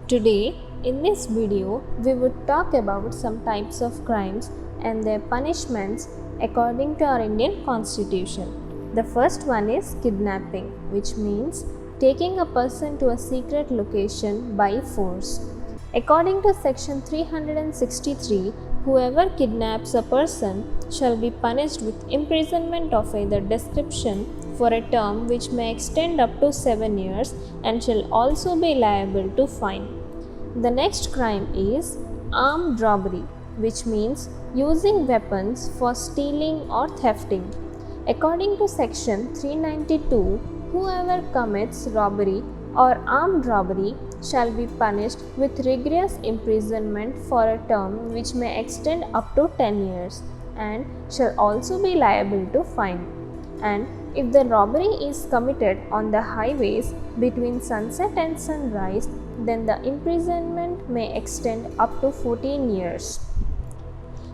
Today, in this video, we would talk about some types of crimes and their punishments according to our Indian Constitution. The first one is kidnapping, which means taking a person to a secret location by force. According to section 363, whoever kidnaps a person shall be punished with imprisonment of either description for a term which may extend up to 7 years and shall also be liable to fine. The next crime is armed robbery, which means using weapons for stealing or thefting. According to section 392, whoever commits robbery or armed robbery shall be punished with rigorous imprisonment for a term which may extend up to 10 years and shall also be liable to fine. And if the robbery is committed on the highways between sunset and sunrise, then the imprisonment may extend up to 14 years.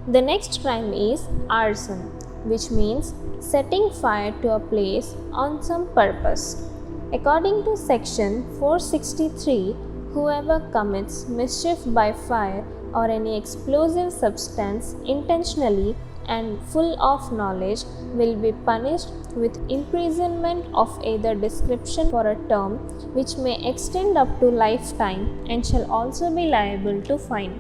The next crime is arson, which means setting fire to a place on some purpose. According to section 463, whoever commits mischief by fire or any explosive substance intentionally and full of knowledge will be punished with imprisonment of either description for a term which may extend up to lifetime and shall also be liable to fine.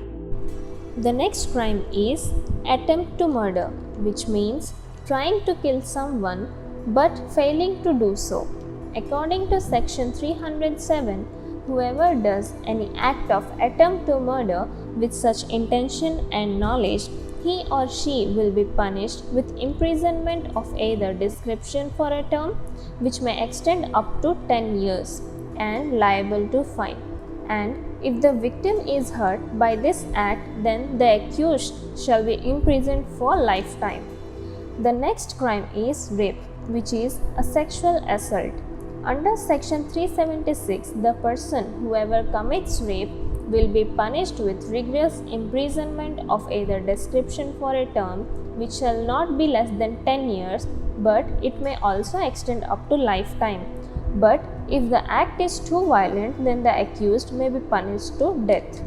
The next crime is attempt to murder, which means trying to kill someone but failing to do so. According to section 307, whoever does any act of attempt to murder with such intention and knowledge, he or she will be punished with imprisonment of either description for a term which may extend up to 10 years and liable to fine. And if the victim is hurt by this act, then the accused shall be imprisoned for lifetime. The next crime is rape, which is a sexual assault. Under section 376, the person whoever commits rape will be punished with rigorous imprisonment of either description for a term which shall not be less than 10 years, but it may also extend up to lifetime. But if the act is too violent, then the accused may be punished to death.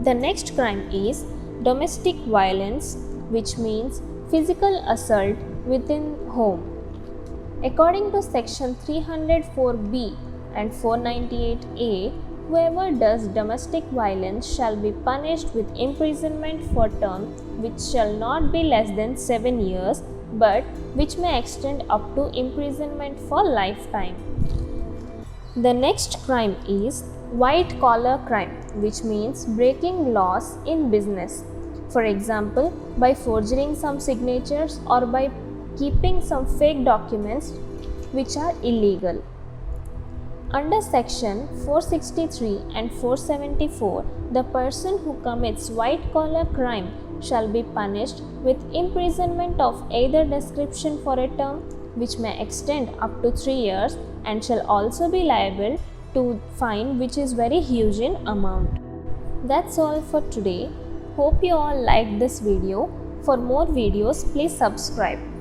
The next crime is domestic violence, which means physical assault within home. According to section 304b and 498a, whoever does domestic violence shall be punished with imprisonment for term which shall not be less than 7 years, but which may extend up to imprisonment for lifetime. The next crime is white collar crime, which means breaking laws in business. For example, by forging some signatures or by keeping some fake documents which are illegal. Under section 463 and 474, the person who commits white collar crime shall be punished with imprisonment of either description for a term which may extend up to 3 years and shall also be liable to fine, which is very huge in amount. That's all for today. Hope you all liked this video. For more videos, please subscribe.